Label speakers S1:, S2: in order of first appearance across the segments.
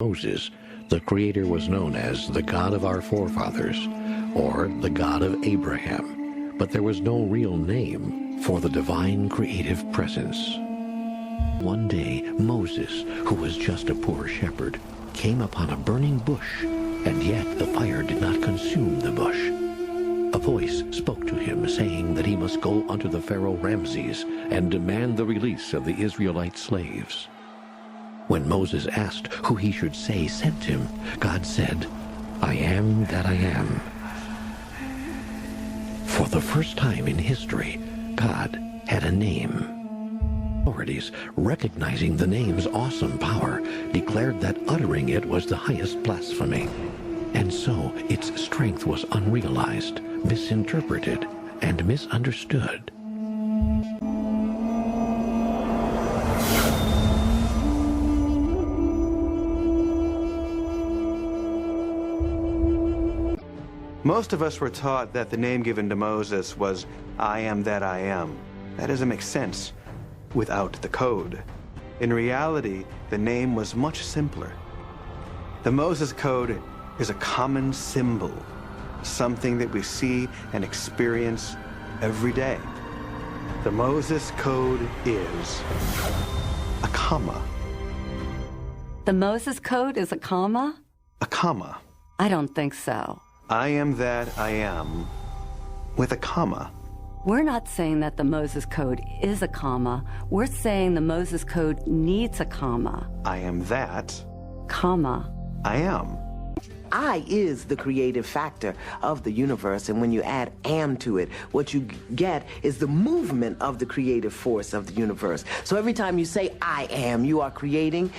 S1: Moses, the Creator was known as the God of our forefathers, or the God of Abraham, but there was no real name for the divine creative presence. One day, Moses, who was just a poor shepherd, came upon a burning bush, and yet the fire did not consume the bush. A voice spoke to him, saying that he must go unto the Pharaoh Ramses and demand the release of the Israelite slaves. When Moses asked who he should say sent him, God said, "I am that I am." For the first time in history, God had a name. Authorities, recognizing the name's awesome power, declared that uttering it was the highest blasphemy. And so its strength was unrealized, misinterpreted, and misunderstood.
S2: Most of us were taught that the name given to Moses was, "I am that I am." That doesn't make sense without the code. In reality, the name was much simpler. The Moses code is a common symbol, something that we see and experience every day. The Moses code is a comma.
S3: The Moses code is a comma?
S2: A comma.
S3: I don't think so.
S2: I am that I am with a comma.
S3: We're not saying that the Moses code is a comma. We're saying the Moses code needs a comma.
S2: I am that.
S3: Comma.
S2: I am.
S4: I is the creative factor of the universe, and when you add am to it, what you get is the movement of the creative force of the universe. So every time you say I am, you are creating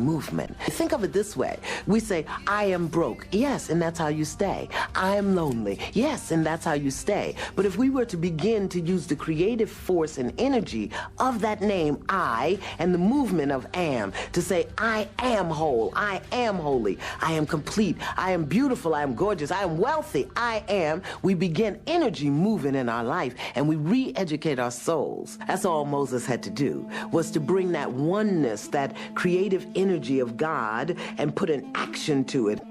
S4: movement. Think of it this way. We say, I am broke. Yes, and that's how you stay. I am lonely. Yes, and that's how you stay. But if we were to begin to use the creative force and energy of that name, I, and the movement of am, to say, I am whole, I am holy, I am complete, I am beautiful, I am gorgeous, I am wealthy, I am, we begin energy moving in our life, and we re-educate our souls. That's all Moses had to do, was to bring that oneness, that creative energy of God, and put an action to it.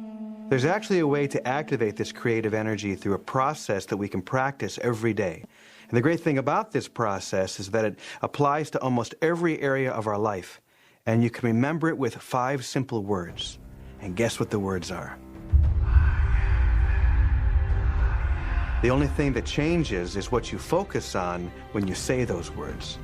S2: There's actually a way to activate this creative energy through a process that we can practice every day. And the great thing about this process is that it applies to almost every area of our life. And you can remember it with 5 simple words. And guess what the words are? The only thing that changes is what you focus on when you say those words.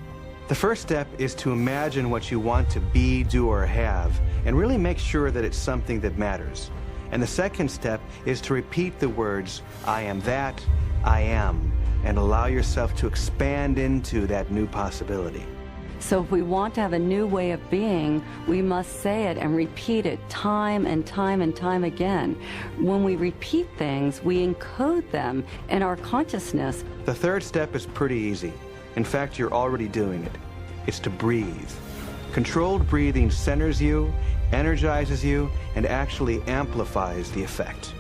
S2: The first step is to imagine what you want to be, do, or have, and really make sure that it's something that matters. And the second step is to repeat the words, I am that, I am, and allow yourself to expand into that new possibility.
S3: So if we want to have a new way of being, we must say it and repeat it time and time and time again. When we repeat things, we encode them in our consciousness.
S2: The third step is pretty easy. In fact, you're already doing it. It's to breathe. Controlled breathing centers you, energizes you, and actually amplifies the effect.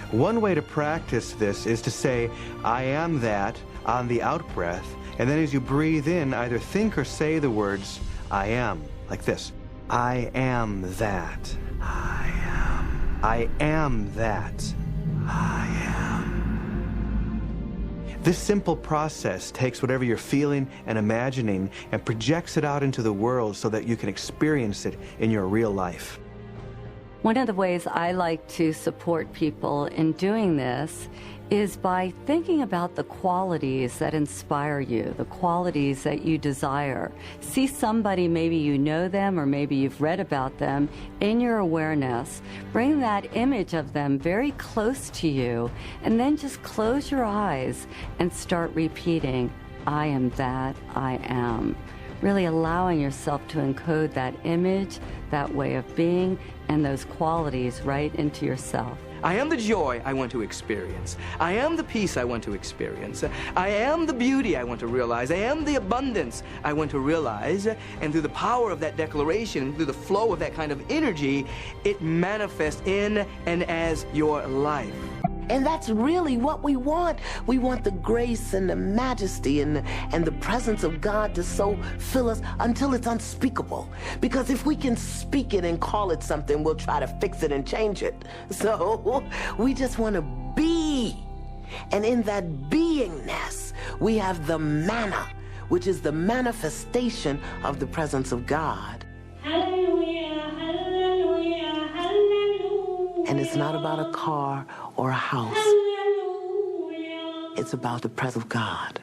S2: One way to practice this is to say, I am that, on the out-breath, and then as you breathe in, either think or say the words, I am, like this. I am that. I am. I am that. I am. This simple process takes whatever you're feeling and imagining and projects it out into the world so that you can experience it in your real life.
S3: One of the ways I like to support people in doing this is by thinking about the qualities that inspire you, the qualities that you desire. See somebody, maybe you know them or maybe you've read about them, in your awareness. Bring that image of them very close to you, and then just close your eyes and start repeating, I am that I am. Really allowing yourself to encode that image, that way of being, and those qualities right into yourself.
S5: I am the joy I want to experience. I am the peace I want to experience. I am the beauty I want to realize. I am the abundance I want to realize. And through the power of that declaration, through the flow of that kind of energy, it manifests in and as your life.
S4: And that's really what we want. We want the grace and the majesty and the presence of God to so fill us until it's unspeakable. Because if we can speak it and call it something, we'll try to fix it and change it. So we just want to be. And in that beingness, we have the manna, which is the manifestation of the presence of God.
S6: Hallelujah, hallelujah, hallelujah.
S4: And it's not about a car or a house.
S6: Hallelujah.
S4: It's about the presence of God.